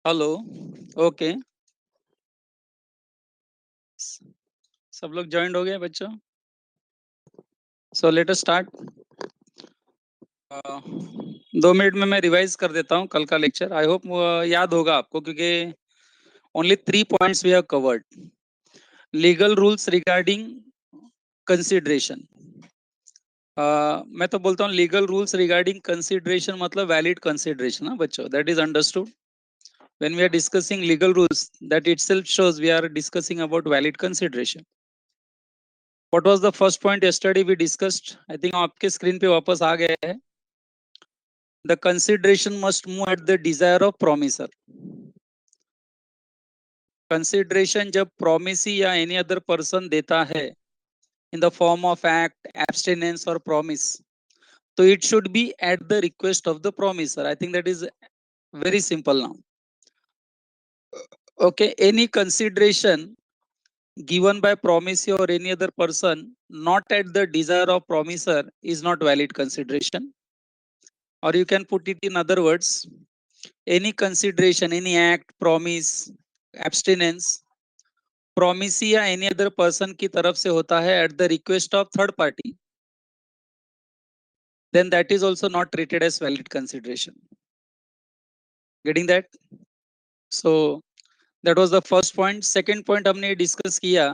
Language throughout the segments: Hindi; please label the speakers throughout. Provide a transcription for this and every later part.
Speaker 1: हेलो। ओके, सब लोग ज्वाइन हो गए बच्चों। So let us start. 2 minute में मैं रिवाइज कर देता हूँ कल का लेक्चर। आई होप याद होगा आपको, क्योंकि only 3 points we have covered. Legal rules regarding consideration. मैं तो बोलता हूँ लीगल रूल्स रिगार्डिंग कंसिडरेशन मतलब वैलिड कंसिडरेशन। ना बच्चों, that is understood. When we are discussing legal rules, that itself shows we are discussing about valid consideration. What was the first point yesterday we discussed? I think आपके स्क्रीन पे वापस आ गया है. The consideration must move at the desire of promisor. Consideration जब promisee या any other person देता है in the form of act, abstinence or promise, so it should be at the request of the promisor. I think that is very simple now. Okay, any consideration given by promisee or any other person not at the desire of promisor is not valid consideration. Or you can put it in other words, any consideration, any act, promise, abstinence, promisee या any other person की तरफ से होता है at the request of third party, then that is also not treated as valid consideration. Getting that? So that was the first point. Second point हमने डिस्कस किया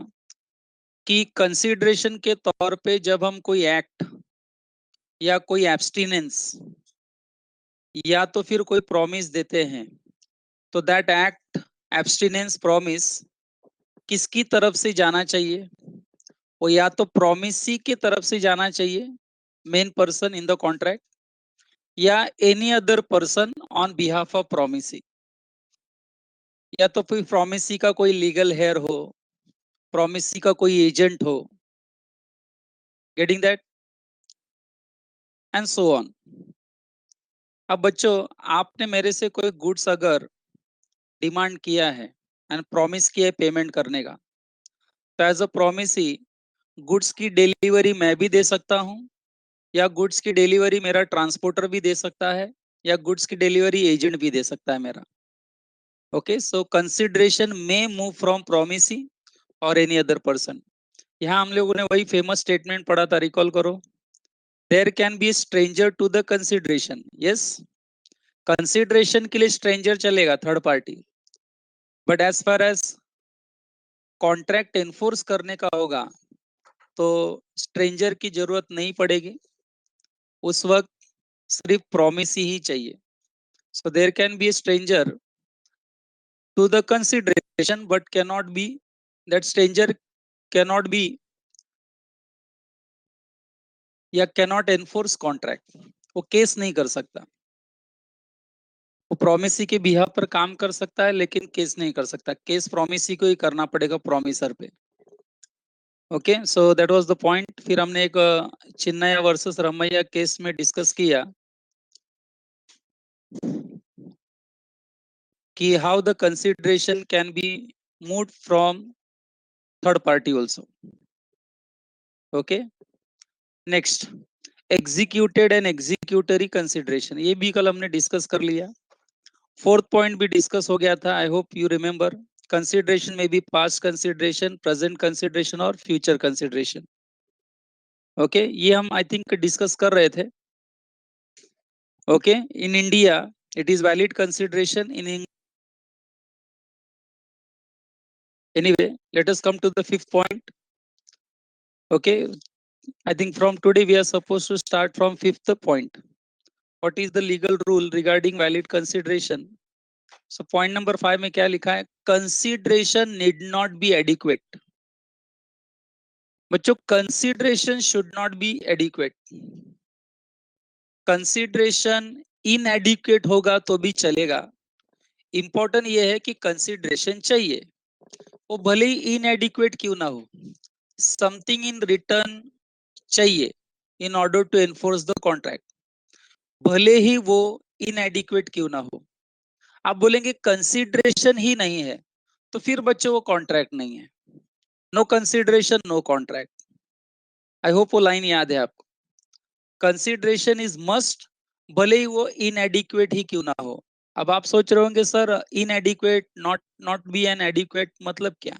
Speaker 1: कि कंसिडरेशन के तौर पे जब हम कोई एक्ट या कोई एब्सटिनेंस या तो फिर कोई प्रॉमिस देते हैं, तो दैट एक्ट, एब्सटिनेंस, प्रॉमिस किसकी तरफ से जाना चाहिए? वो या तो प्रॉमिसी की तरफ से जाना चाहिए, main person in the contract, या any other person on behalf of promisee, या तो फिर प्रॉमिसी का कोई लीगल हेयर हो, प्रॉमिसी का कोई एजेंट हो. Getting that? And so on. अब बच्चों, आपने मेरे से कोई गुड्स अगर डिमांड किया है एंड प्रॉमिस किया है पेमेंट करने का, तो एज अ प्रॉमिसी गुड्स की डिलीवरी मैं भी दे सकता हूँ, या गुड्स की डिलीवरी मेरा ट्रांसपोर्टर भी दे सकता है, या गुड्स की डिलीवरी एजेंट भी दे सकता है मेरा. ओके, सो कंसिडरेशन में मूव फ्रॉम प्रोमिसी और एनी अदर पर्सन. यहाँ हम लोगों ने वही फेमस स्टेटमेंट पढ़ा था, रिकॉल करो. There can be stranger to the consideration. Yes, consideration के लिए स्ट्रेंजर चलेगा, third party. But as far as contract enforce करने का होगा, तो स्ट्रेंजर की जरूरत नहीं पड़ेगी. उस वक्त सिर्फ प्रॉमिस ही चाहिए. So there can be stranger to the consideration but cannot be, that stranger cannot be या cannot enforce contract. वो केस नहीं कर सकता. वो प्रोमिसी के बिहाफ पर काम कर सकता है लेकिन केस नहीं कर सकता. केस प्रोमिसी को ही करना पड़ेगा, प्रोमिसर पे. Okay, so that was the point. फिर हमने एक चिन्नया वर्सेस रमैया केस में डिस्कस किया कि how the consideration can be moved from third party also. Okay, next, executed and executory consideration. ये भी कल हमने डिस्कस कर लिया. फोर्थ पॉइंट भी डिस्कस हो गया था, I hope you remember. Consideration में भी पास्ट कंसिडरेशन, प्रेजेंट कंसिडरेशन और फ्यूचर कंसिडरेशन. ओके, ये हम आई थिंक डिस्कस कर रहे थे. Okay, in India it is valid consideration. In anyway, let us come to the fifth point. Okay, I think from today we are supposed to start from fifth point. What is the legal rule regarding valid consideration? So point number 5 में क्या लिखा है? Consideration need not be adequate. बच्चों, consideration should not be adequate. Consideration inadequate होगा तो भी चलेगा. इंपॉर्टेंट ये है कि कंसिडरेशन चाहिए, वो भले ही इनएडिक्वेट क्यों ना हो. समथिंग इन रिटर्न चाहिए in order to enforce the contract, भले ही वो इनएडिक्वेट क्यों ना हो. आप बोलेंगे कंसिडरेशन ही नहीं है, तो फिर बच्चों वो कॉन्ट्रैक्ट नहीं है. No consideration no contract. I hope वो लाइन याद है आपको. कंसिडरेशन इज मस्ट, भले ही वो इनएडिक्वेट ही क्यों ना हो. अब आप सोच रहे होंगे sir inadequate, not not be an adequate मतलब क्या?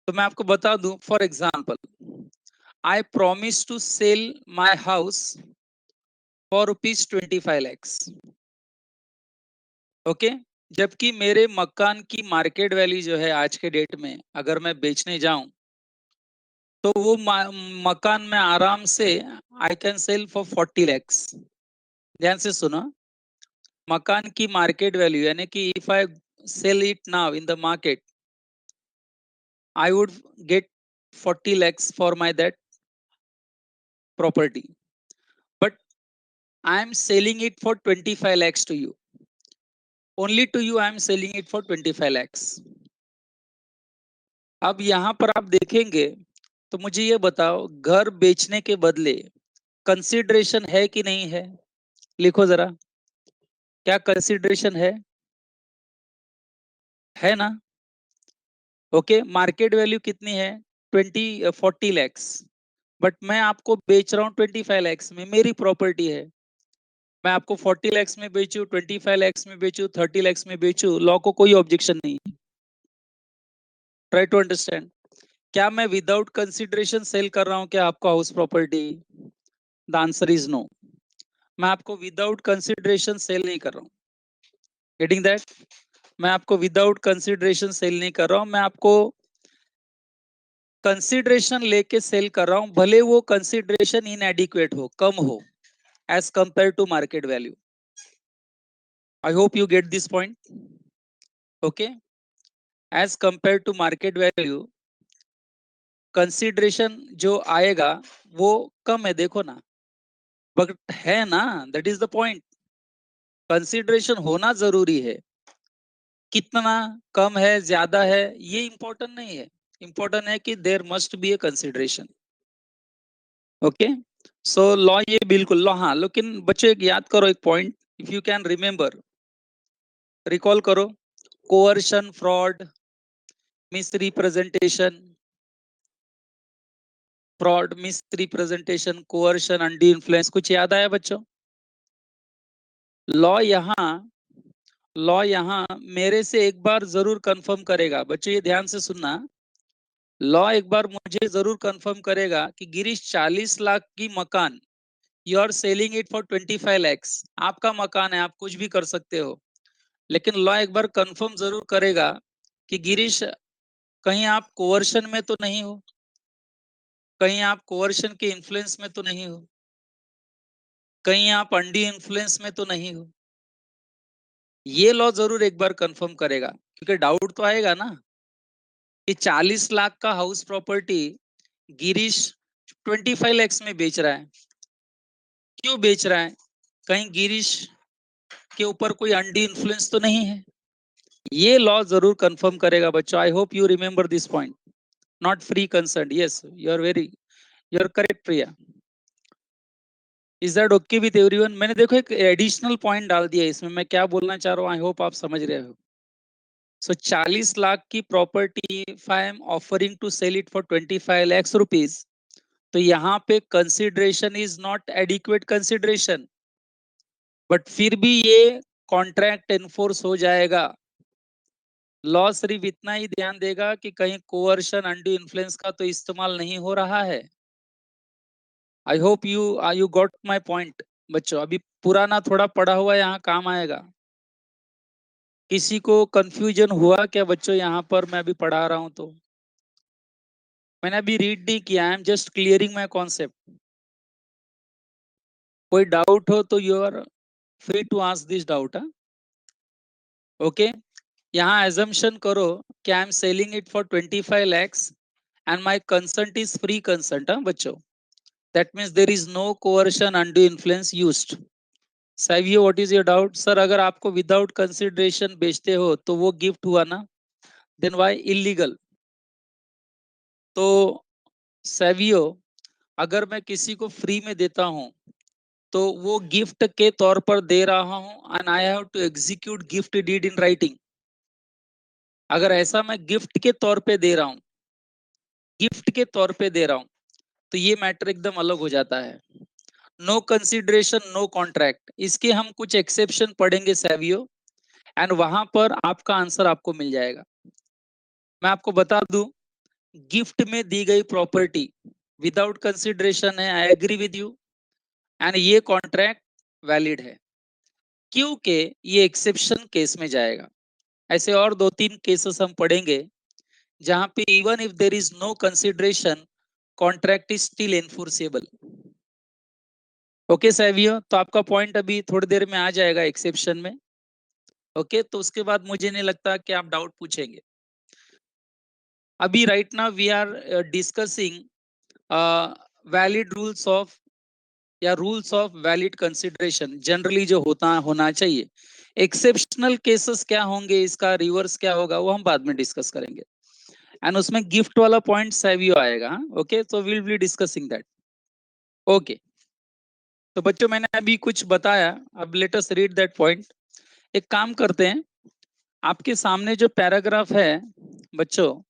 Speaker 1: तो मैं आपको बता दूं, for example, I promise to sell my house for ₹25 lakhs। Okay, जबकि मेरे मकान की मार्केट वैल्यू जो है आज के डेट में अगर मैं बेचने जाऊं तो वो मकान में आराम से I can sell for 40 lakhs। ध्यान से सुनो, मकान की मार्केट वैल्यू यानी कि if I sell it now in the market I would get 40 lakhs for my that property, but I am selling it for 25 lakhs to you, only to you I am selling it for 25 lakhs। अब यहाँ पर आप देखेंगे तो मुझे ये बताओ, घर बेचने के बदले कंसिडरेशन है कि नहीं है? लिखो जरा, क्या कंसिडरेशन है ना? ओके, मार्केट वैल्यू कितनी है? 40 lakhs, बट मैं आपको बेच रहा हूँ 25 lakhs में, मेरी प्रॉपर्टी है। मैं आपको 40 lakhs में बेचू, 25 lakhs में बेचू, 30 lakhs में बेचू, लॉ को कोई ऑब्जेक्शन नहीं है। Try to understand. क्या मैं विदाउट कंसिडरेशन सेल कर रहा हूँ क्या आपको house property? The answer is no. मैं आपको विदाउट कंसिडरेशन सेल नहीं कर रहा हूँ। Getting that? मैं आपको विदाउट कंसिडरेशन सेल नहीं कर रहा हूँ, मैं आपको कंसिडरेशन लेके सेल कर रहा हूं, भले वो कंसिडरेशन इनएडिक्वेट हो, कम हो as compare to market value. I hope you get this point. Okay, as compare to market value consideration जो आएगा वो कम है, देखो ना, बट है ना, that is the point. Consideration होना जरूरी है, कितना कम है ज्यादा है ये इंपॉर्टेंट नहीं है, इंपॉर्टेंट है कि there must be a consideration. Okay, so law ये बिल्कुल लॉ, हाँ, लेकिन बच्चों एक याद करो एक point, if you can remember, recall करो, coercion, fraud, misrepresentation, fraud, misrepresentation, coercion, undue influence, कुछ याद आया बच्चों? लॉ यहाँ लॉ यहाँ मेरे से एक बार जरूर कंफर्म करेगा, बच्चों ये ध्यान से सुनना। लॉ एक बार मुझे जरूर कंफर्म करेगा कि गिरीश 40 लाख की मकान, you are selling it for 25 lakhs, आपका मकान है, आप कुछ भी कर सकते हो, लेकिन लॉ एक बार कंफर्म जरूर करेगा कि गिरीश कहीं आप कोवर्शन में तो नहीं हो, कहीं आप कोवर्शन के इन्फ्लुएंस में तो नहीं हो, कहीं आप अंडी इन्फ्लुएंस में तो नहीं हो। ये लॉ जरूर एक बार कंफर्म करेगा, क्योंकि डाउट तो आएगा ना कि 40 लाख का हाउस प्रॉपर्टी गिरीश 25 lakhs में बेच रहा है, क्यों बेच रहा है? कहीं गिरीश के ऊपर कोई अंडी इन्फ्लुएंस तो नहीं है? ये लॉ जरूर कंफर्म करेगा बच्चों। I hope you remember this point. Not free concern, yes you are very, you are correct Priya. Is that okay with everyone? मैंने देखो एक एडिशनल पॉइंट डाल दिया इसमें, मैं क्या बोलना चाह रहा हूँ, आई होप आप समझ रहे हो। सो 40 लाख की property if I am offering to sell it for 25 lakhs rupees, तो यहाँ पे consideration is not adequate consideration, but फिर भी ये कॉन्ट्रैक्ट एनफोर्स हो जाएगा। लॉ सिर्फ इतना ही ध्यान देगा कि कहीं कोअर्शन, अनड्यू इन्फ्लुएंस का तो इस्तेमाल नहीं हो रहा है। आई hope you got my point बच्चों। अभी पुराना थोड़ा पढ़ा हुआ यहाँ काम आएगा। किसी को कंफ्यूजन हुआ क्या बच्चों यहाँ पर मैं अभी पढ़ा रहा हूँ तो? मैंने अभी रीड नहीं किया, I am just clearing my concept. कोई डाउट हो तो you are free to ask this doubt. Okay, यहाँ एजम्पशन करो कि I am selling it for 25 lakhs and my consent is free consent. बच्चों, that means there is no coercion, undue influence used. Savio, what is your doubt? Sir अगर आपको विदाउट कंसिडरेशन बेचते हो तो वो गिफ्ट हुआ ना, देन व्हाई इलीगल? तो सैवियो, अगर मैं किसी को फ्री में देता हूं तो वो गिफ्ट के तौर पर दे रहा हूं and I have to execute gift deed in writing. अगर ऐसा मैं गिफ्ट के तौर पे दे रहा हूं, गिफ्ट के तौर पे दे रहा हूं, तो ये मैटर एकदम अलग हो जाता है। नो कंसिडरेशन नो कॉन्ट्रैक्ट, इसके हम कुछ एक्सेप्शन पढ़ेंगे सैवियो, एंड वहां पर आपका आंसर आपको मिल जाएगा। मैं आपको बता दूं, गिफ्ट में दी गई प्रॉपर्टी विदाउट कंसिडरेशन है, I agree with you, and ये कॉन्ट्रैक्ट वैलिड है, क्योंकि ये एक्सेप्शन केस में जाएगा। ऐसे और दो तीन केसेस हम पढ़ेंगे जहां पे even if there is no consideration, contract is still enforceable. Okay Savio, तो आपका पॉइंट अभी थोड़ी देर में आ जाएगा एक्सेप्शन में। ओके, तो उसके बाद मुझे नहीं लगता कि आप डाउट पूछेंगे। अभी right now we are discussing valid rules of, या rules of valid consideration generally जो होता होना चाहिए। एक्सेप्शनल केसेस क्या होंगे, इसका रिवर्स क्या होगा, वो हम बाद में डिस्कस करेंगे, एंड उसमें गिफ्ट वाला पॉइंट सैवियो आएगा। ओके, तो will be discussing that. Okay, तो बच्चों मैंने अभी कुछ बताया, अब let us read that point. एक काम करते हैं, आपके सामने जो पैराग्राफ है बच्चों,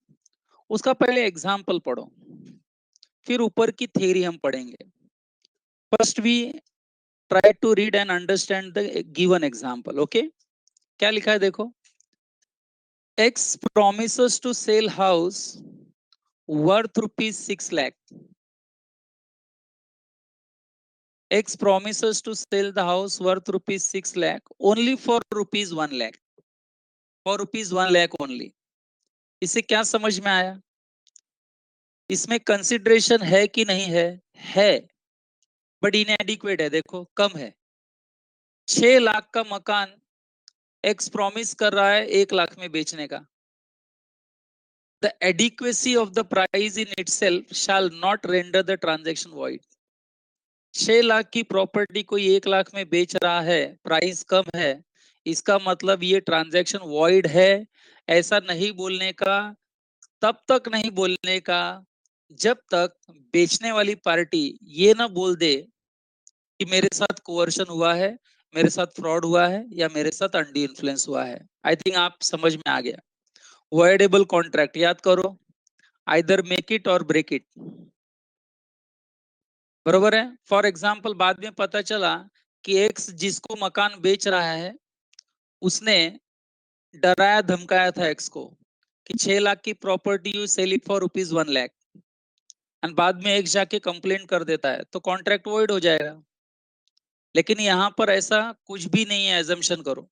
Speaker 1: उसका पहले एग्जाम्पल पढ़ो, फिर ऊपर की थ्योरी हम पढ़ेंगे। First we try to read and understand the given example. Okay, क्या लिखा है देखो। X promises to sell house worth rupees 6 lakh. X promises to sell the house worth rupees 6 lakh only for rupees 1 lakh. For rupees 1 lakh only. इससे क्या समझ में आया? इसमें कंसिडरेशन है कि नहीं है? है, बट इनएडिक्वेट है, देखो कम है। 6 लाख का मकान एक्स प्रॉमिस कर रहा है 1 लाख में बेचने का। The adequacy of the price in itself shall not render the transaction void. 6 lakh की प्रॉपर्टी कोई 1 लाख में बेच रहा है, प्राइस कम है, इसका मतलब ये ट्रांजैक्शन वॉइड है, ऐसा नहीं बोलने का, तब तक नहीं बोलने का जब तक बेचने वाली पार्टी ये ना बोल दे कि मेरे साथ कोवर्शन हुआ है, मेरे साथ फ्रॉड हुआ है, या मेरे साथ अंडी इन्फ्लुएंस हुआ है। आई थिंक आप समझ में आ गया। वॉइडेबल कॉन्ट्रैक्ट याद करो, आइदर मेक इट और ब्रेक इट। बरोबर है। फॉर एग्जाम्पल बाद में पता चला कि एक्स जिसको मकान बेच रहा है, उसने डराया धमकाया था एक्स को कि 6 लाख की property you sell it for rupees 1 lakh, and बाद में एक्स जाके कंप्लेंट कर देता है, तो कॉन्ट्रैक्ट वॉइड हो जाएगा। लेकिन यहाँ पर ऐसा कुछ भी नहीं है। एजम्पशन करो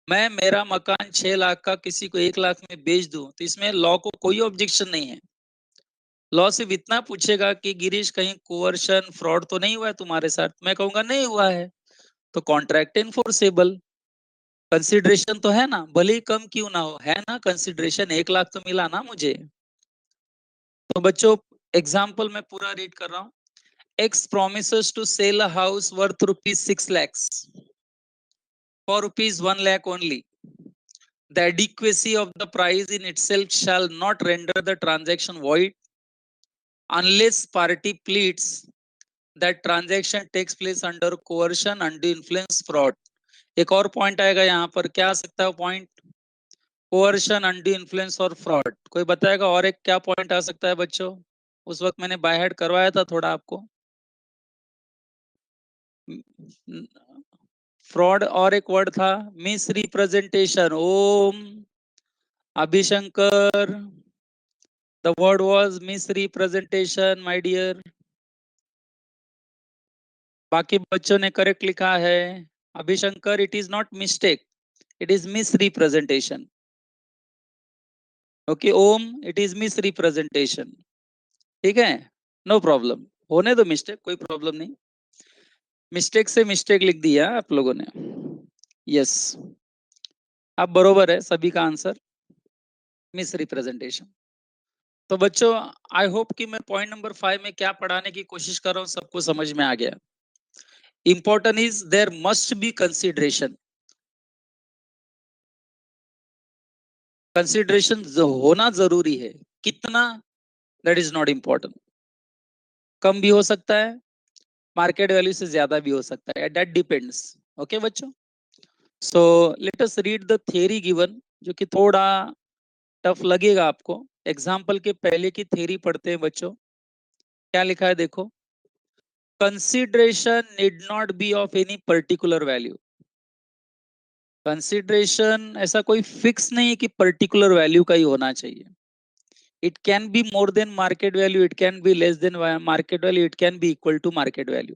Speaker 1: मैं मेरा मकान 6 लाख का किसी को 1 लाख में बेच दूं, तो इसमें लॉ को कोई ऑब्जेक्शन नहीं है। लॉ सिर्फ इतना पूछेगा कि गिरीश कहीं कोवर्शन फ्रॉड तो नहीं हुआ है तुम्हारे साथ, मैं कहूंगा नहीं हुआ है, तो कॉन्ट्रैक्ट इनफोर्सेबल। कंसिडरेशन तो है ना, भले ही कम क्यों ना हो, है ना कंसिडरेशन, 1 लाख तो मिला ना मुझे। तो बच्चों एग्जाम्पल मैं पूरा रीड कर रहा हूँ। X promises to sell a house worth rupees 6 lakhs for rupees 1 lakh only. The adequacy of the price in itself shall not render the transaction void unless party pleads that transaction takes place under coercion, undue influence, fraud. एक और पॉइंट आएगा यहाँ पर, क्या आ सकता है पॉइंट? कोercion, undue influence और फ्रॉड। कोई बताएगा और एक क्या पॉइंट आ सकता है बच्चों? उस वक्त मैंने बाय हेड करवाया था थोड़ा आपको। फ्रॉड और एक वर्ड था misrepresentation. Om Abhishankar, the word was misrepresentation my dear. बाकी बच्चों ने करेक्ट लिखा है। Abhishankar, it is not mistake, it is misrepresentation. Okay Om, it is misrepresentation. ठीक है, नो प्रॉब्लम, होने दो मिस्टेक, कोई प्रॉब्लम नहीं। मिस्टेक से मिस्टेक लिख दिया आप लोगों ने। यस, अब बरोबर है सभी का आंसर, मिस रिप्रेजेंटेशन। तो बच्चों आई होप कि मैं पॉइंट नंबर 5 में क्या पढ़ाने की कोशिश कर रहा हूँ सबको समझ में आ गया। Important is there must be consideration. Consideration होना जरूरी है, कितना दैट इज नॉट इम्पोर्टेंट। कम भी हो सकता है, मार्केट वैल्यू से ज्यादा भी हो सकता है, दैट डिपेंड्स। ओके बच्चों, so let us read the theory given, जो कि थोड़ा टफ लगेगा आपको। एग्जाम्पल के पहले की थ्योरी पढ़ते हैं बच्चों। क्या लिखा है देखो। Consideration need not B of any particular value. Consideration ऐसा कोई फिक्स नहीं है कि पर्टिकुलर वैल्यू का ही होना चाहिए। It can be more than market value, it can be less than market value, it can be equal to market value.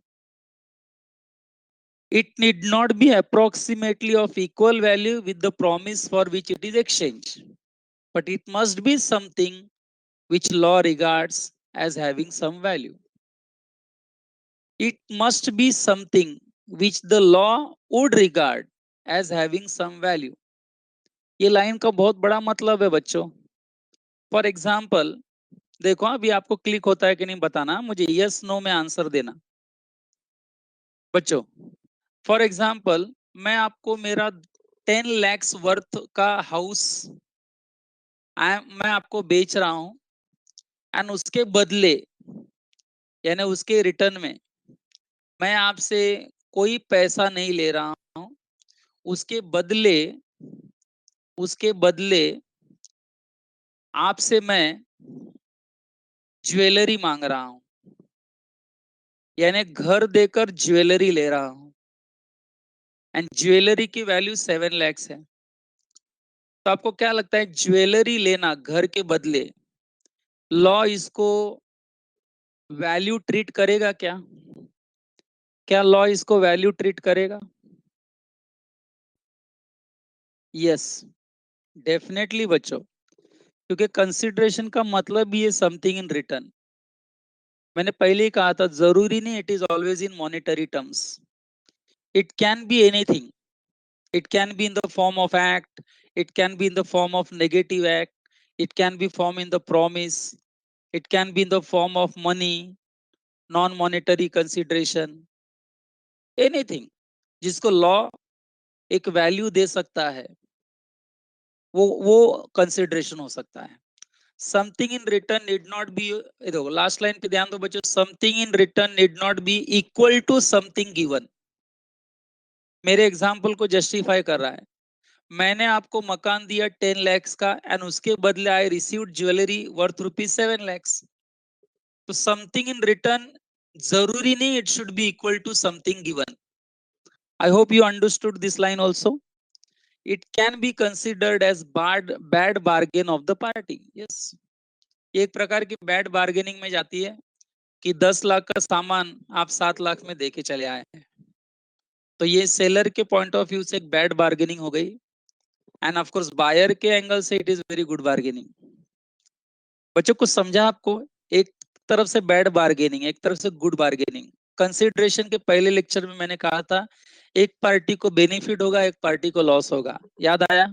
Speaker 1: It need not be approximately of equal value with the promise for which it is exchanged, but it must be something which law regards as having some value. It must be something which the law would regard as having some value. ये लाइन का बहुत बड़ा मतलब है बच्चों। फॉर एग्जाम्पल देखो, अभी आपको क्लिक होता है कि नहीं बताना, मुझे यस नो में आंसर देना बच्चों। फॉर एग्जाम्पल मैं आपको मेरा 10 lakhs वर्थ का हाउस मैं आपको बेच रहा हूं, एंड उसके बदले यानी उसके रिटर्न में मैं आपसे कोई पैसा नहीं ले रहा हूं। उसके बदले उसके बदले आपसे मैं ज्वेलरी मांग रहा हूं, यानी घर देकर ज्वेलरी ले रहा हूं, एंड ज्वेलरी की वैल्यू 7 lakhs है। तो आपको क्या लगता है, ज्वेलरी लेना घर के बदले, लॉ इसको वैल्यू ट्रीट करेगा क्या? क्या लॉ इसको वैल्यू ट्रीट करेगा? यस, डेफिनेटली बच्चों, क्योंकि कंसिडरेशन का मतलब भी है समथिंग इन रिटर्न। मैंने पहले ही कहा था, जरूरी नहीं it is always in monetary terms, it can be anything. It can be in the form of act, it can be in the form of negative act, it can B form in the promise, it can be in the form of money, non monetary consideration, anything जिसको लॉ एक वैल्यू दे सकता है, वो कंसिडरेशन हो सकता है। Something in return need not B, देखो लास्ट लाइन पे ध्यान दो बच्चों, something in return need not be equal to something given. मेरे एग्जाम्पल को जस्टिफाई कर रहा है। मैंने आपको मकान दिया 10 lakhs का, एंड उसके बदले I received jewellery worth ₹7 lakhs। तो समथिंग इन रिटर्न जरूरी नहीं it should be equal to something given. I hope you understood this line also. It can be considered as bad bargain of the party. Yes, एक प्रकार की बैड बार्गेनिंग में जाती है कि 10 लाख का सामान आप 7 लाख में देके चले आए हैं। तो ये सेलर के पॉइंट ऑफ व्यू से एक बैड बार्गेनिंग हो गई, एंड ऑफ कोर्स बायर के एंगल से it is very good bargaining. बच्चों को समझा आपको, एक तरफ से बैड बार्गेनिंग, एक तरफ से गुड बार्गेनिंग। कंसिडरेशन के पहले लेक्चर में मैंने कहा था, एक पार्टी को बेनिफिट होगा, एक पार्टी को लॉस होगा। याद आया?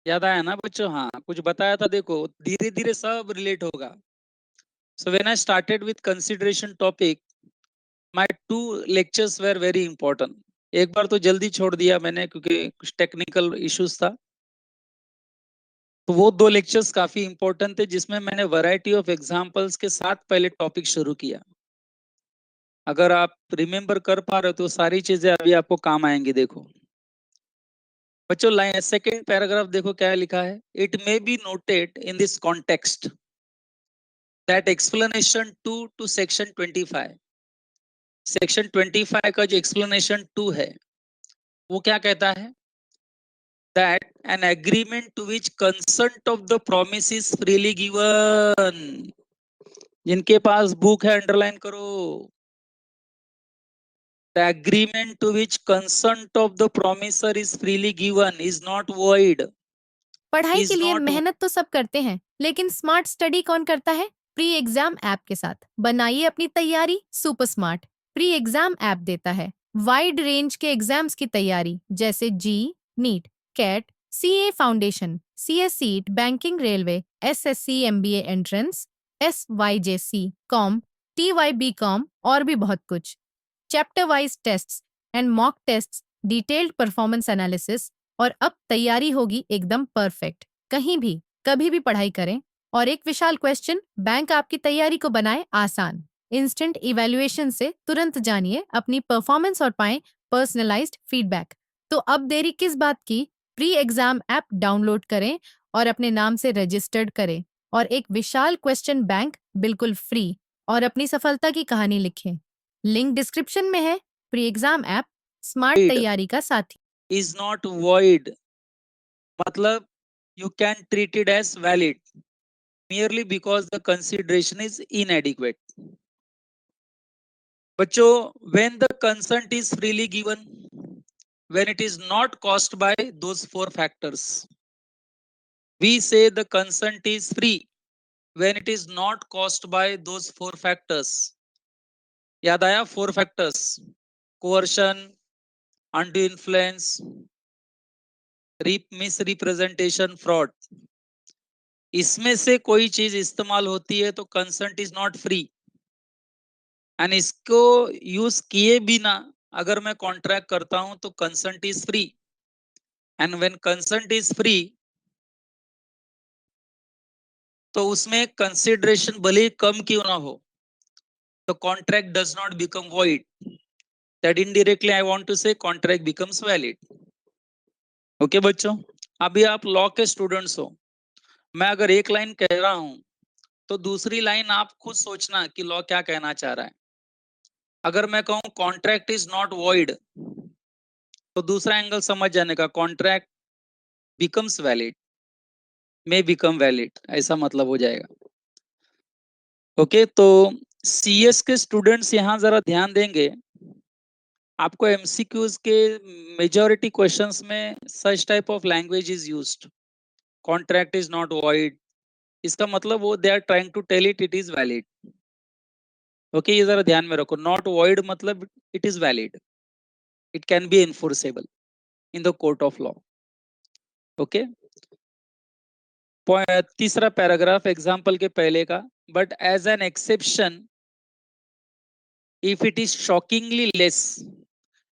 Speaker 1: याद आया ना बच्चों? हाँ, कुछ बताया था, देखो धीरे धीरे सब रिलेट होगा। So when I started with consideration topic, my 2 lectures were very important. एक बार तो जल्दी छोड़ दिया मैंने क्योंकि कुछ टेक्निकल इश्यूज था। तो वो 2 lectures काफी इंपॉर्टेंट थे, जिसमें मैंने वैरायटी ऑफ एग्जांपल्स के साथ पहले टॉपिक शुरू किया। अगर आप रिमेम्बर कर पा रहे हो तो सारी चीजें अभी आपको काम आएंगी। देखो बच्चों, लाइन सेकेंड पैराग्राफ देखो क्या लिखा है। It may be noted in this context that explanation 2 two section 25, section 25 का जो एक्सप्लेनेशन 2 है वो क्या कहता है, that an agreement to which consent of the promise is freely given। जिनके पास बुक है अंडरलाइन करो। The agreement to which consent of the promisor is freely given is not void,
Speaker 2: पढ़ाई के
Speaker 1: is
Speaker 2: लिए
Speaker 1: not
Speaker 2: मेहनत तो सब करते हैं, लेकिन स्मार्ट स्टडी कौन करता है? प्री एग्जाम ऐप के साथ बनाइए अपनी तैयारी super smart. Pre exam app देता है वाइड रेंज के एग्जाम्स की तैयारी, जैसे JEE, NEET, CAT, CA foundation, CS CET, banking, railway, SSC, MBA entrance, SYJC, com, TYB com और भी बहुत कुछ। Chapter wise tests and mock tests, detailed performance analysis, और अब तैयारी होगी एकदम परफेक्ट। कहीं भी कभी भी पढ़ाई करें, और एक विशाल क्वेश्चन बैंक आपकी तैयारी को बनाए आसान। इंस्टेंट इवैल्यूएशन से तुरंत जानिए अपनी परफॉर्मेंस और पाएं पर्सनलाइज्ड फीडबैक। तो अब देरी किस बात की? प्री एग्जाम ऐप डाउनलोड करें और अपने नाम से रजिस्टर्ड करें। और एक विशाल क्वेश्चन बैंक बिल्कुल फ्री और अपनी सफलता की कहानी लिखें। लिंक डिस्क्रिप्शन में है। प्री एग्जाम ऐप स्मार्ट तैयारी का साथी।
Speaker 1: इज नॉट void, मतलब you can treat it as valid merely because the consideration is inadequate. बच्चों, when the consent is freely given, when it is not caused by those four factors, we say the consent is free when it is not caused by those four factors. याद आया? Four factors: coercion, undue influence, misrepresentation, fraud. इसमें से कोई चीज इस्तेमाल होती है तो consent is not free. And इसको यूज किए बिना अगर मैं कॉन्ट्रैक्ट करता हूं तो consent is free. And when consent is free तो उसमें कंसिडरेशन भले ही कम क्यों ना हो तो contract does not become void. That indirectly I want to say contract becomes valid. Okay बच्चों, अभी आप लॉ के स्टूडेंट्स हो। मैं अगर एक लाइन कह रहा हूं तो दूसरी लाइन आप खुद सोचना कि लॉ क्या कहना चाह रहा है। अगर मैं कहूं कॉन्ट्रैक्ट इज नॉट वॉइड तो दूसरा एंगल समझ जाने का, contract becomes valid, may become valid, ऐसा मतलब हो जाएगा। ओके, तो सीएस के स्टूडेंट्स यहां जरा ध्यान देंगे। आपको एमसीक्यूज के मेजॉरिटी क्वेश्चंस में such type of language is used. Contract is not void, इसका मतलब वो they are trying to tell it is valid. Okay, ये जरा ध्यान में रखो। नॉट वॉइड मतलब it is valid, it can be enforceable in the court of law. Okay, तीसरा पैराग्राफ एग्जाम्पल के पहले का, but as an exception if it is shockingly less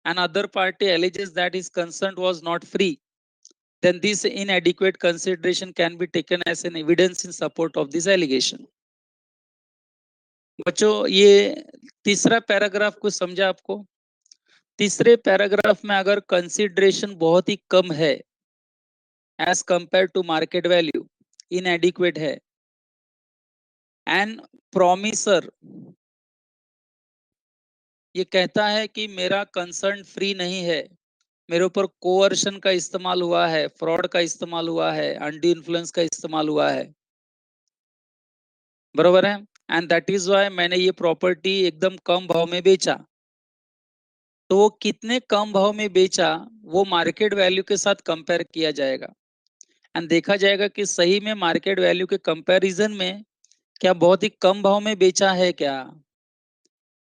Speaker 1: and other party alleges that his consent was not free, then this inadequate consideration can be taken as an evidence in support of this allegation. बच्चों, ये तीसरा पैराग्राफ को समझा आपको? तीसरे पैराग्राफ में अगर कंसिडरेशन बहुत ही कम है as compare to market value, inadequate है, एंड प्रोमिसर ये कहता है कि मेरा कंसर्न फ्री नहीं है, मेरे ऊपर कोअर्शन का इस्तेमाल हुआ है, फ्रॉड का इस्तेमाल हुआ है, अनड्यू इन्फ्लुएंस का इस्तेमाल हुआ है, बरोबर है, एंड दैट इज वाई मैंने ये प्रॉपर्टी एकदम कम भाव में बेचा। तो वो कितने कम भाव में बेचा वो मार्केट वैल्यू के साथ कंपेयर किया जाएगा एंड देखा जाएगा कि सही में मार्केट वैल्यू के कंपैरिजन में क्या बहुत ही कम भाव में बेचा है क्या।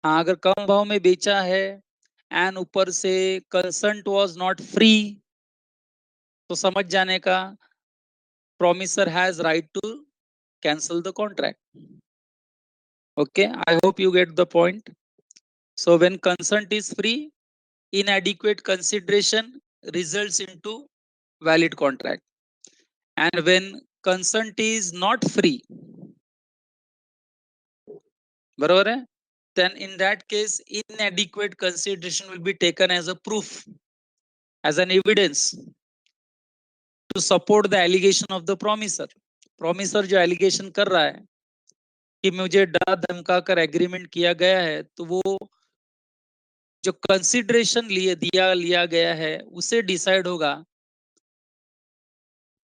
Speaker 1: हाँ, अगर कम भाव में बेचा है एंड ऊपर से कंसंट वाज नॉट फ्री तो समझ जाने का promisor has right to cancel the contract. Okay, I hope you get the point. So when consent is free, inadequate consideration results into valid contract, and when consent is not free, बराबर है, then in that case inadequate consideration will be taken as a proof, as an evidence to support the allegation of the promisor. promisor जो allegation कर रहा है कि मुझे डरा धमका कर एग्रीमेंट किया गया है, तो वो जो कंसिडरेशन लिया गया है उसे डिसाइड होगा,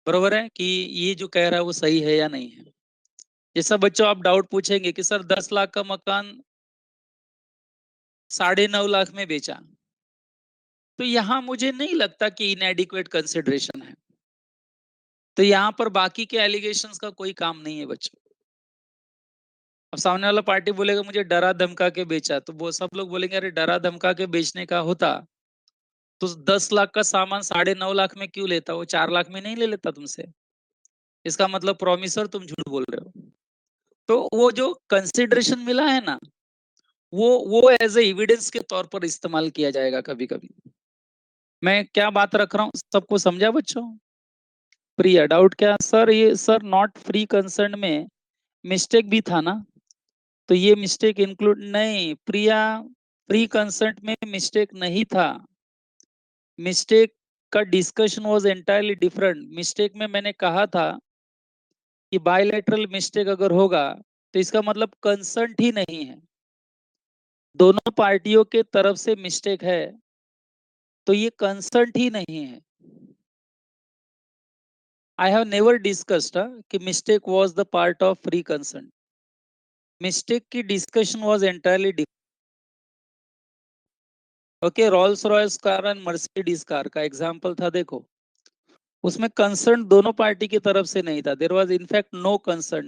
Speaker 1: बरोबर है, कि ये जो कह रहा है वो सही है या नहीं है। जैसा बच्चों आप डाउट पूछेंगे कि सर 10 लाख का मकान 9.5 लाख में बेचा, तो यहाँ मुझे नहीं लगता कि इनएडिक्वेट कंसिडरेशन है। तो यहाँ पर बाकी के एलिगेशंस का कोई काम नहीं है बच्चों। अब सामने वाला पार्टी बोलेगा मुझे डरा धमका के बेचा, तो वो सब लोग बोलेंगे अरे डरा धमका के बेचने का होता तो 10 लाख का सामान 9.5 लाख में क्यों लेता, वो 4 लाख में नहीं ले लेता तुमसे। इसका मतलब प्रॉमिसर तुम झूठ बोल रहे हो। तो वो जो कंसिडरेशन मिला है ना, वो एज ए एविडेंस के तौर पर इस्तेमाल किया जाएगा कभी कभी। मैं क्या बात रख रहा हूँ, सबको समझा बच्चों? प्रिया डाउट क्या सर, ये सर नॉट फ्री कंसर्न में मिस्टेक भी था ना, तो ये मिस्टेक इंक्लूड नहीं प्रिया, फ्री कंसर्ट में मिस्टेक नहीं था। मिस्टेक का discussion was entirely different. Mistake में मैंने कहा था कि बायलैटरल मिस्टेक अगर होगा तो इसका मतलब कंसर्न ही नहीं है, दोनों पार्टियों के तरफ से मिस्टेक है, तो ये कंसर्न ही नहीं है। आई हैव नेवर डिस्कस्ड कि mistake was the part of free concern. Mistake की discussion was entirely different. Okay, Rolls Royce car and Mercedes car का एग्जांपल था, देखो उसमें कंसर्न दोनों पार्टी की तरफ से नहीं था, there was in fact no concern,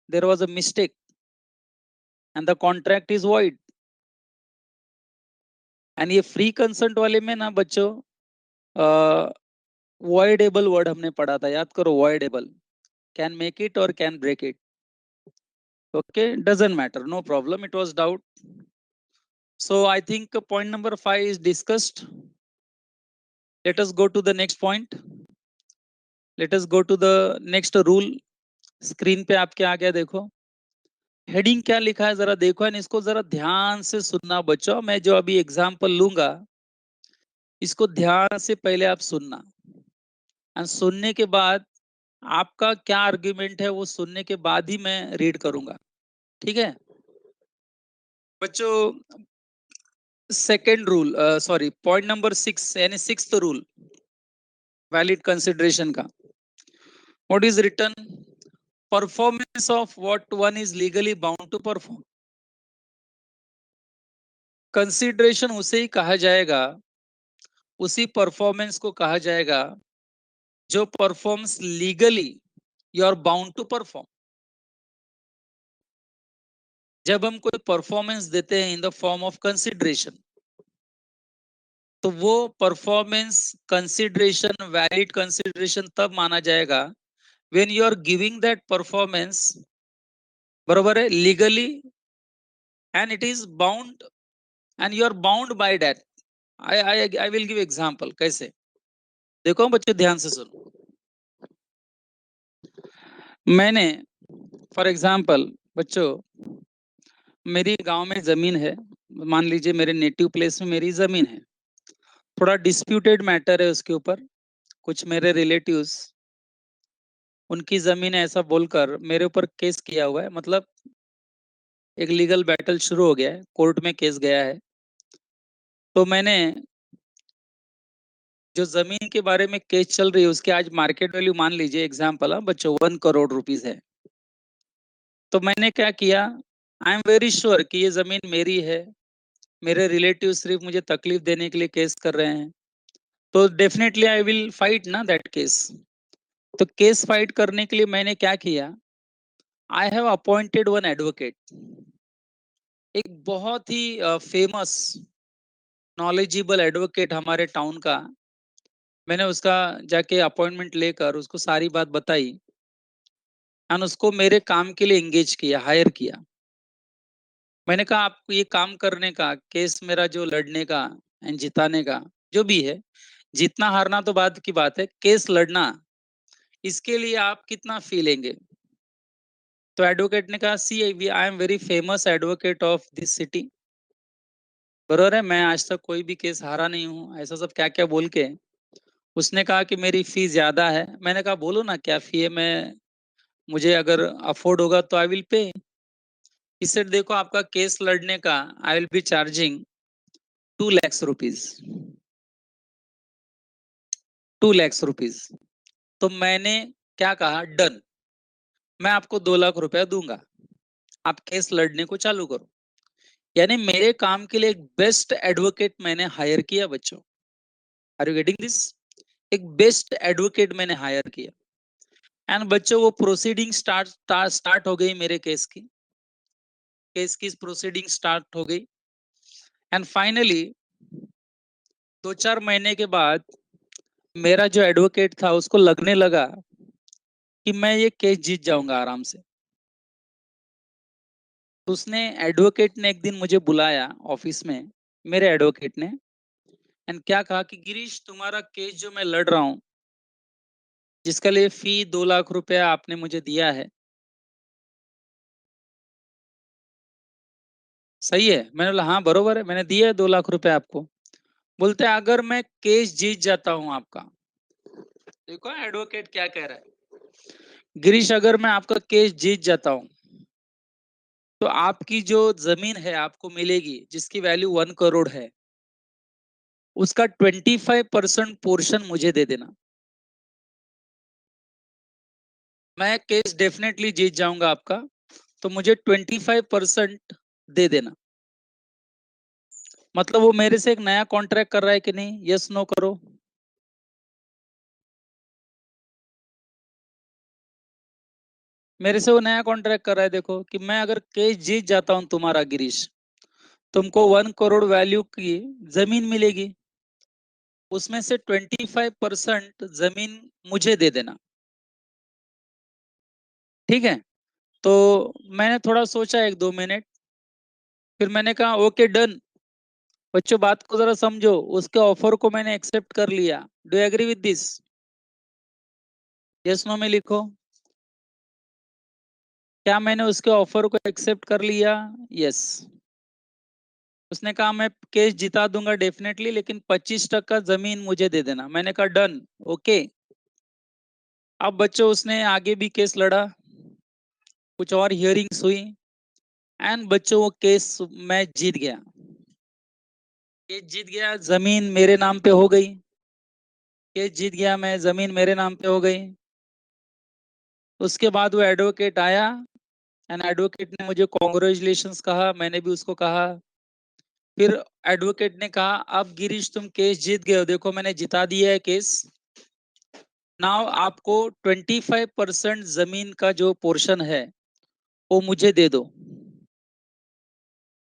Speaker 1: there was a mistake and the contract is void. And ये फ्री कंसर्ट वाले में ना बच्चों, वॉइडेबल वर्ड हमने पढ़ा था, याद करो, वॉइडेबल, कैन मेक इट और can break it. Okay, doesn't matter, no problem, it was doubt. So I think point number 5 is discussed. Let us go to the next point, let us go to the next rule. Screen पे आपके आ गया, देखो हेडिंग क्या लिखा है, जरा देखो एंड इसको जरा ध्यान से सुनना बच्चों। मैं जो अभी एग्जांपल लूंगा इसको ध्यान से पहले आप सुनना, एंड सुनने के बाद आपका क्या आर्ग्यूमेंट है वो सुनने के बाद ही मैं रीड करूंगा, ठीक है बच्चों। Second rule, sorry, point number 6 यानी सिक्स्थ रूल वैलिड कंसिडरेशन का, what is written, performance of what one is legally bound to perform. Consideration उसे ही कहा जाएगा, उसी परफॉर्मेंस को कहा जाएगा जो performs legally you are bound to perform. जब हम कोई परफॉर्मेंस देते हैं in the form of consideration, तो वो परफॉर्मेंस कंसिडरेशन वैलिड कंसिडरेशन तब माना जाएगा when you are giving that performance, बरोबर है, legally, and it is bound, and you are bound by that. I will give example, कैसे, देखो बच्चों ध्यान से सुनो। मैंने फॉर एग्जांपल बच्चों, मेरी गांव में जमीन है, मान लीजिए मेरे नेटिव प्लेस में मेरी जमीन है, थोड़ा डिस्प्यूटेड मैटर है उसके ऊपर, कुछ मेरे रिलेटिव्स उनकी जमीन है ऐसा बोलकर मेरे ऊपर केस किया हुआ है, मतलब एक लीगल बैटल शुरू हो गया है, कोर्ट में केस गया है। तो मैंने जो जमीन के बारे में केस चल रही है उसके आज मार्केट वैल्यू मान लीजिए एग्जांपल बच्चों 1 करोड़ रुपीज है। तो मैंने क्या किया, आई एम वेरी श्योर कि ये जमीन मेरी है, मेरे रिलेटिव सिर्फ मुझे तकलीफ देने के लिए केस कर रहे हैं, तो डेफिनेटली आई विल फाइट ना दैट केस। तो केस फाइट करने के लिए मैंने क्या किया, I have appointed one advocate, एक बहुत ही फेमस नॉलेजेबल एडवोकेट हमारे टाउन का। मैंने उसका जाके अपॉइंटमेंट लेकर उसको सारी बात बताई, एंड उसको मेरे काम के लिए एंगेज किया, हायर किया। मैंने कहा आपको ये काम करने का, केस मेरा जो लड़ने का एंड जिताने का जो भी है, जीतना हारना तो बात की बात है, केस लड़ना, इसके लिए आप कितना फी लेंगे। तो एडवोकेट ने कहा, see I am very famous advocate of this city, बरोबर है, मैं आज तक कोई भी केस हारा नहीं हूँ, ऐसा सब क्या क्या बोल के उसने कहा कि मेरी फी ज्यादा है। मैंने कहा बोलो ना क्या फी है, मैं मुझे अगर अफोर्ड होगा तो आई विल पे। इसे देखो आपका केस लड़ने का I will be charging 2 lakh rupees, 2 lakh rupees. तो मैंने क्या कहा, डन, मैं आपको 2 लाख रुपया दूंगा, आप केस लड़ने को चालू करो। यानी मेरे काम के लिए एक बेस्ट एडवोकेट मैंने हायर किया बच्चों। आर यू गेटिंग दिस, एक बेस्ट एडवोकेट मैंने हायर किया, एंड बच्चों वो प्रोसीडिंग स्टार्ट हो गई, मेरे केस की प्रोसीडिंग स्टार्ट हो गई। एंड फाइनली 2-4 महीने के बाद मेरा जो एडवोकेट था उसको लगने लगा कि मैं ये केस जीत जाऊंगा आराम से। तो उसने, एडवोकेट ने एक दिन मुझे बुलाया ऑफिस में, मेरे एडवोकेट ने, एंड क्या कहा कि गिरीश तुम्हारा केस जो मैं लड़ रहा हूँ, जिसके लिए फी 2 लाख रुपया आपने मुझे दिया है, सही है। मैंने बोला हाँ बरोबर है, मैंने दिया है 2 लाख रुपया आपको। बोलते हैं अगर मैं केस जीत जाता हूँ आपका, देखो एडवोकेट क्या कह रहा है, गिरीश, अगर मैं आपका केस जीत जाता हूँ तो आपकी जो जमीन है आपको मिलेगी जिसकी वैल्यू 1 करोड़ है, उसका 25% पोर्शन मुझे दे देना। मैं केस डेफिनेटली जीत जाऊंगा आपका, तो मुझे 25% दे देना। मतलब वो मेरे से एक नया कॉन्ट्रैक्ट कर रहा है कि नहीं? यस नो करो। मेरे से वो नया कॉन्ट्रैक्ट कर रहा है। देखो कि मैं अगर केस जीत जाता हूं तुम्हारा गिरीश, तुमको 1 करोड़ वैल्यू की जमीन मिलेगी, उसमें से 25% जमीन मुझे दे देना। ठीक है? तो मैंने थोड़ा सोचा 1-2 मिनट, फिर मैंने कहा ओके डन। बच्चों बात को जरा समझो, उसके ऑफर को मैंने एक्सेप्ट कर लिया। Do you agree with this? Yes no में लिखो। क्या मैंने उसके ऑफर को एक्सेप्ट कर लिया? यस। उसने कहा मैं केस जिता दूंगा डेफिनेटली, लेकिन 25% जमीन मुझे दे देना। मैंने कहा डन। ओके। अब बच्चों उसने आगे भी केस लड़ा, कुछ और हियरिंग्स हुई, एंड बच्चों वो केस मैं जीत गया। केस जीत गया, जमीन मेरे नाम पे हो गई। केस जीत गया मैं, जमीन मेरे नाम पे हो गई। उसके बाद वो एडवोकेट आया, एंड एडवोकेट ने मुझे कॉन्ग्रेचुलेशंस कहा, मैंने भी उसको कहा। फिर एडवोकेट ने कहा अब गिरीश तुम केस जीत गए हो, देखो मैंने जिता दिया है केस। नाउ आपको 25% जमीन का जो पोर्शन है वो मुझे दे दो।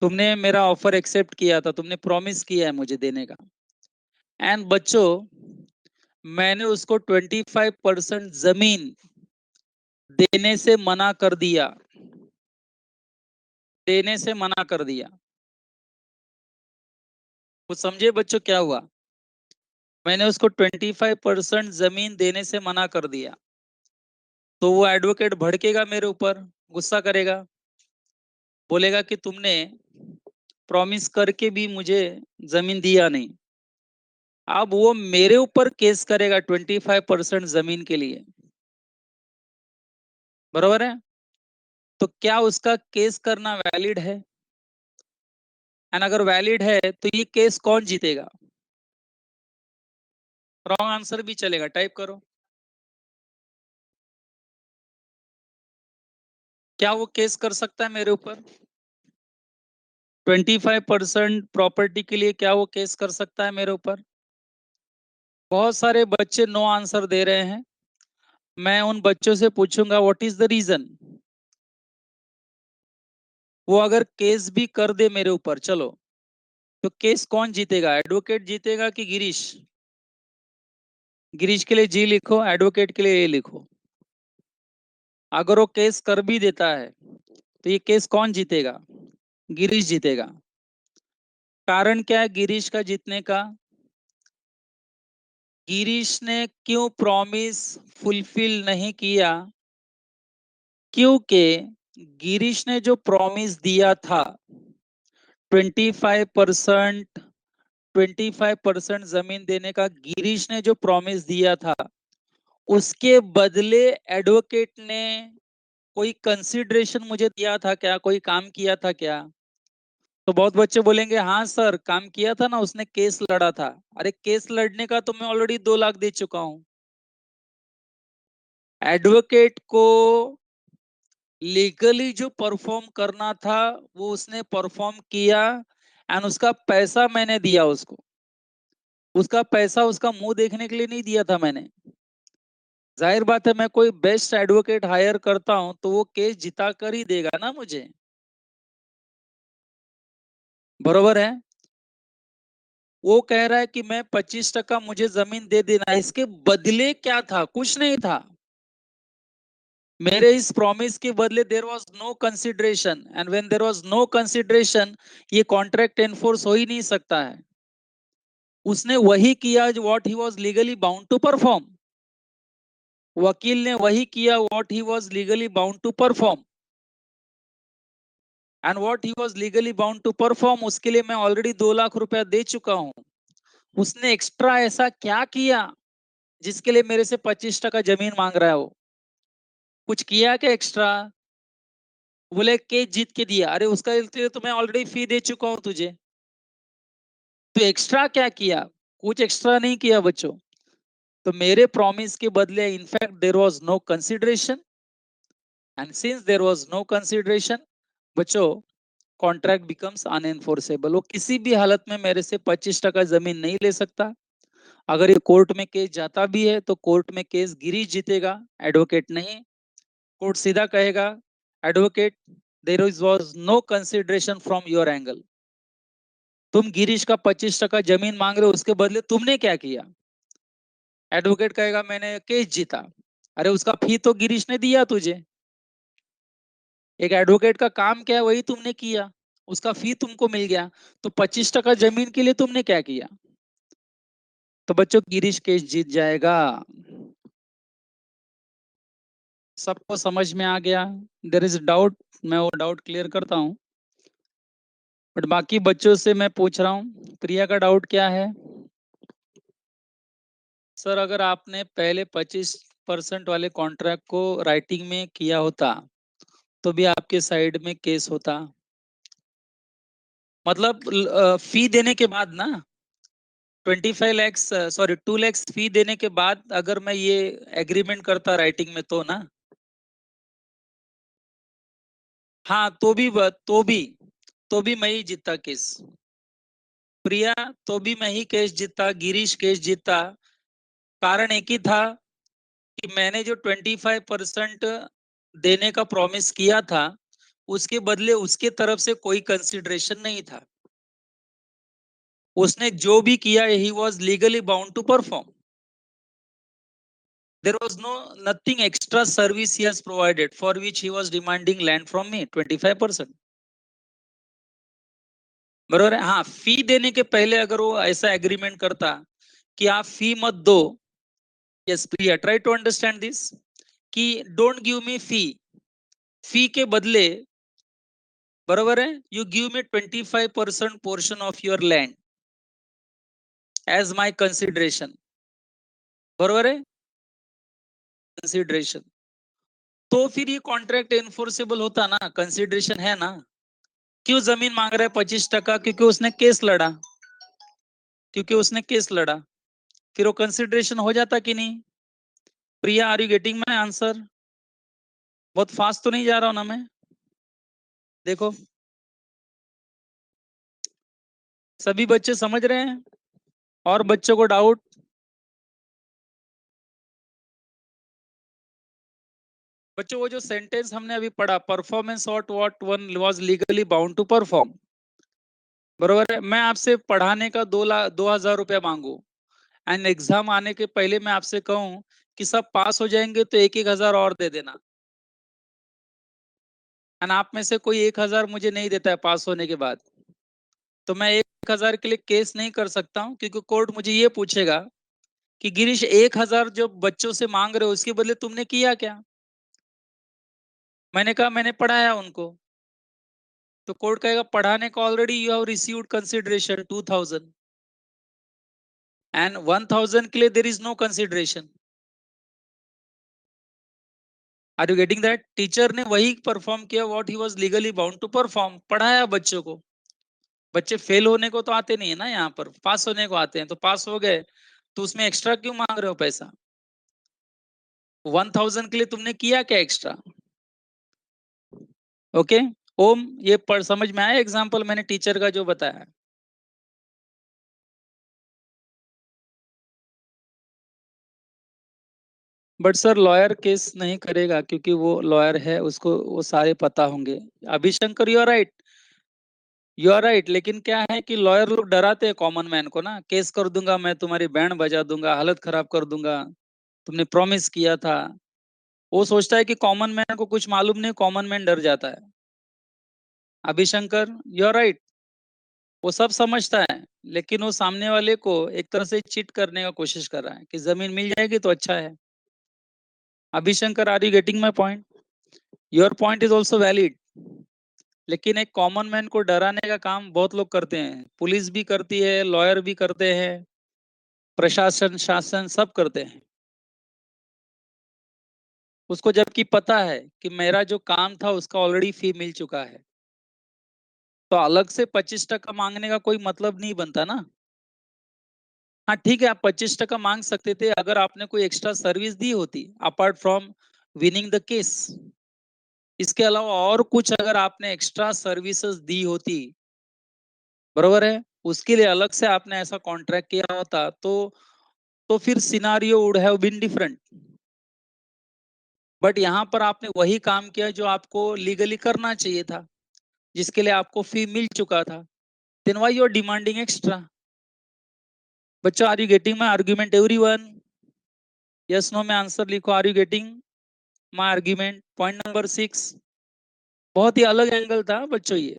Speaker 1: तुमने मेरा ऑफर एक्सेप्ट किया था, तुमने प्रॉमिस किया है मुझे देने का। एंड बच्चों, मैंने उसको 25% जमीन देने से मना कर दिया। देने से मना कर दिया। कुछ समझे बच्चों क्या हुआ? मैंने उसको 25% जमीन देने से मना कर दिया। तो वो एडवोकेट भड़केगा मेरे ऊपर, गुस्सा करेगा, बोलेगा कि तुमने प्रॉमिस करके भी मुझे जमीन दिया नहीं। अब वो मेरे ऊपर केस करेगा 25% जमीन के लिए। बरोबर है? तो क्या उसका केस करना वैलिड है? एंड अगर वैलिड है तो ये केस कौन जीतेगा? रॉन्ग आंसर भी चलेगा, टाइप करो। क्या वो केस कर सकता है मेरे ऊपर? 25% प्रॉपर्टी के लिए क्या वो केस कर सकता है मेरे ऊपर? बहुत सारे बच्चे नो आंसर दे रहे हैं। मैं उन बच्चों से पूछूंगा व्हाट इज द रीजन। वो अगर केस भी कर दे मेरे ऊपर, चलो, तो केस कौन जीतेगा? एडवोकेट जीतेगा कि गिरीश? गिरीश के लिए जी लिखो, एडवोकेट के लिए ए लिखो। अगर वो केस कर भी देता है तो ये केस कौन जीतेगा? गिरीश जीतेगा। कारण क्या है गिरीश का जीतने का? गिरीश ने क्यों प्रॉमिस फुलफिल नहीं किया? क्योंकि गिरीश ने जो प्रॉमिस दिया था, 25% 25% जमीन देने का गिरीश ने जो प्रॉमिस दिया था, उसके बदले एडवोकेट ने कोई कंसिडरेशन मुझे दिया था क्या? कोई काम किया था क्या? तो बहुत बच्चे बोलेंगे हाँ सर काम किया था ना, उसने केस लड़ा था। अरे केस लड़ने का तो मैं ऑलरेडी 2 लाख दे चुका हूं। एडवोकेट को लीगली जो परफॉर्म करना था वो उसने परफॉर्म किया, एंड उसका पैसा मैंने दिया उसको। उसका पैसा उसका मुंह देखने के लिए नहीं दिया था मैंने। जाहिर बात है मैं कोई बेस्ट एडवोकेट हायर करता हूं तो वो केस जिता कर ही देगा ना मुझे। बरोबर है? वो कह रहा है कि मैं 25% मुझे जमीन दे देना, इसके बदले क्या था? कुछ नहीं था। मेरे इस प्रॉमिस के बदले there was no consideration, and when there was no consideration ये कॉन्ट्रैक्ट एनफोर्स हो ही नहीं सकता है। उसने वही किया जो what he was legally bound to perform. वकील ने वही किया what he was legally bound to perform, and what he was legally bound to perform उसके लिए मैं ऑलरेडी 2 लाख रुपया दे चुका हूं। उसने एक्स्ट्रा ऐसा क्या किया जिसके लिए मेरे से 25% जमीन मांग रहा है वो? कुछ किया क्या एक्स्ट्रा? बोले केस जीत के दिया। अरे उसका लिए तो मैं ऑलरेडी फी दे चुका हूं तुझे, तो एक्स्ट्रा क्या किया? कुछ एक्स्ट्रा नहीं किया बच्चों। तो मेरे प्रॉमिस के बदले in fact there was no consideration, and since there was no consideration बच्चों, कॉन्ट्रैक्ट बिकम्स अनएनफोर्सेबल। वो किसी भी हालत में मेरे से 25% जमीन नहीं ले सकता। अगर ये कोर्ट में केस जाता भी है तो कोर्ट में केस गिरीश जीतेगा, एडवोकेट नहीं। कोर्ट सीधा कहेगा, advocate there was no consideration from your angle. तुम गिरीश का 25% जमीन मांग रहे हो, उसके बदले तुमने क्या किया? एडवोकेट कहेगा मैंने केस जीता। अरे उसका फी तो गिरीश ने दिया तुझे। एक एडवोकेट का काम क्या है, वही तुमने किया। उसका फी तुमको मिल गया। तो 25% जमीन के लिए तुमने क्या किया? तो बच्चों गिरीश केस जीत जाएगा। सबको समझ में आ गया? There is doubt? मैं वो डाउट क्लियर करता हूँ। बट बाकी बच्चों से मैं पूछ रहा हूँ, प्रिया का डाउट क्या है? सर अगर आपने पहले 25% वाले कॉन्ट्रैक्ट को राइटिंग में किया होता तो भी आपके साइड में केस होता। मतलब फी देने के बाद ना, 25 लैक्स, सॉरी 2 लैक्स फी देने के बाद अगर मैं ये एग्रीमेंट करता राइटिंग में तो ना। हाँ तो भी मैं ही जीतता केस। प्रिया, तो भी मैं ही केस जीतता, गिरीश केस जीतता। कारण एक ही था कि मैंने जो 25% देने का प्रॉमिस किया था उसके बदले उसके तरफ से कोई कंसिडरेशन नहीं था। उसने जो भी किया he was legally bound to perform. There was nothing extra service he has provided for which he was demanding land from me 25%। बरोबर है? हाँ, फी देने के पहले अगर वो ऐसा एग्रीमेंट करता कि आप फी मत दो, yes Priya try to understand this, कि don't give me fee, fee के बदले, बरोबर है, you give me 25% portion of your land as my consideration, बरोबर है, कंसिडरेशन। तो फिर ये कॉन्ट्रैक्ट एनफोर्सेबल होता ना, कंसिडरेशन है ना। क्यों जमीन मांग रहा है 25%? क्योंकि उसने केस लड़ा, क्योंकि उसने केस लड़ा। फिर वो कंसिडरेशन हो जाता कि नहीं? Priya are you getting my answer? बहुत फास्ट तो नहीं जा रहा हूं ना मैं? देखो सभी बच्चे समझ रहे हैं? और बच्चों को डाउट? बच्चों वो जो सेंटेंस हमने अभी पढ़ा, performance ought what one was legally bound to perform, बरोबर है। मैं आपसे पढ़ाने का 2,00,000 रुपया मांगू, एंड एग्जाम आने के पहले मैं आपसे कहूं कि सब पास हो जाएंगे तो 1,000 और दे देना, एंड आप में से कोई 1,000 मुझे नहीं देता है पास होने के बाद, तो मैं 1,000 के लिए केस नहीं कर सकता हूँ, क्योंकि कोर्ट मुझे ये पूछेगा कि गिरीश 1,000 जो बच्चों से मांग रहे हो उसके बदले तुमने किया क्या? मैंने कहा मैंने पढ़ाया उनको। तो कोर्ट कहेगा पढ़ाने का already you have received consideration 2,000, and 1,000 के लिए there is no consideration. Are you getting that? Teacher ने वही परफॉर्म किया what he was legally bound to perform, पढ़ाया बच्चों को। बच्चे फेल होने को तो आते नहीं है ना, यहाँ पर पास होने को आते हैं, तो पास हो गए, तो उसमें एक्स्ट्रा क्यों मांग रहे हो पैसा? 1,000 के लिए तुमने किया क्या एक्स्ट्रा? ओके। ओम, ये पढ़ समझ में आया एग्जाम्पल मैंने टीचर का जो बताया? बट सर लॉयर केस नहीं करेगा, क्योंकि वो लॉयर है, उसको वो सारे पता होंगे। Abhishankar you are right, you are right, लेकिन क्या है कि लॉयर लोग डराते हैं कॉमन मैन को ना, केस कर दूंगा मैं, तुम्हारी बैंड बजा दूंगा, हालत खराब कर दूंगा, तुमने प्रॉमिस किया था। वो सोचता है कि कॉमन मैन को कुछ मालूम नहीं, कॉमन मैन डर जाता है। अभिशंकर यू आर राइट, वो सब समझता है, लेकिन वो सामने वाले को एक तरह से चीट करने का कोशिश कर रहा है कि जमीन मिल जाएगी तो अच्छा है। Abhishankar are you getting my point? Your point is also valid, लेकिन एक कॉमन मैन को डराने का काम बहुत लोग करते हैं, पुलिस भी करती है, लॉयर भी करते हैं, प्रशासन शासन सब करते हैं। उसको जबकि पता है कि मेरा जो काम था उसका ऑलरेडी फी मिल चुका है, तो अलग से 25% मांगने का कोई मतलब नहीं बनता ना। हाँ ठीक है, आप 25% मांग सकते थे अगर आपने कोई एक्स्ट्रा सर्विस दी होती apart from winning the case. इसके अलावा और कुछ अगर आपने एक्स्ट्रा सर्विसेज दी होती, बरोबर है, उसके लिए अलग से आपने ऐसा कॉन्ट्रैक्ट किया होता, तो फिर scenario would have been different. But यहाँ पर आपने वही काम किया जो आपको लीगली करना चाहिए था, जिसके लिए आपको फी मिल चुका था। Then why you are demanding extra? बच्चों, are you getting my argument everyone? Yes no में आंसर लिखो। Are you getting my argument? Point number 6 बहुत ही अलग एंगल था बच्चों ये,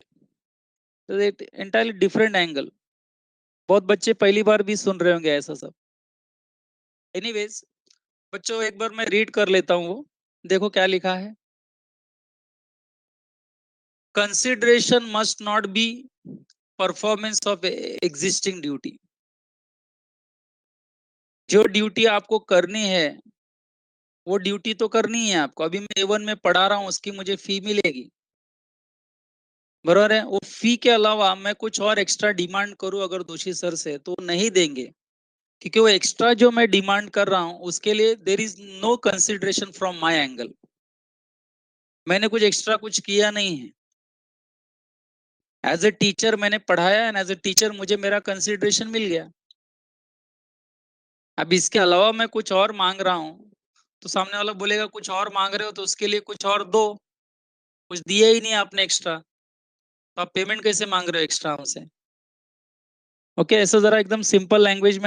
Speaker 1: एंटायरली डिफरेंट एंगल। बहुत बच्चे पहली बार भी सुन रहे होंगे ऐसा सब। एनीवेज बच्चों, एक बार मैं रीड कर लेता हूँ, वो देखो क्या लिखा है। Consideration must not be performance of existing duty. जो ड्यूटी आपको करनी है वो ड्यूटी तो करनी है आपको। अभी मैं A1 में पढ़ा रहा हूँ, उसकी मुझे फी मिलेगी, बराबर है। वो फी के अलावा मैं कुछ और एक्स्ट्रा डिमांड करूं अगर दोषी सर से, तो नहीं देंगे, क्योंकि वो एक्स्ट्रा जो मैं डिमांड कर रहा हूं उसके लिए there is no consideration from my angle. मैंने कुछ एक्स्ट्रा कुछ किया नहीं है। एज ए टीचर मैंने पढ़ाया एंड एज ए टीचर मुझे मेरा कंसिडरेशन मिल गया। अब इसके अलावा मैं कुछ और मांग रहा हूँ, तो सामने वाला बोलेगा कुछ और मांग रहे हो तो उसके लिए कुछ और दो। कुछ दिया ही नहीं आपने एक्स्ट्रा, तो आप पेमेंट कैसे मांग रहे हो एक्स्ट्रा हमसे? ओके, ऐसा जरा एकदम सिंपल लैंग्वेज में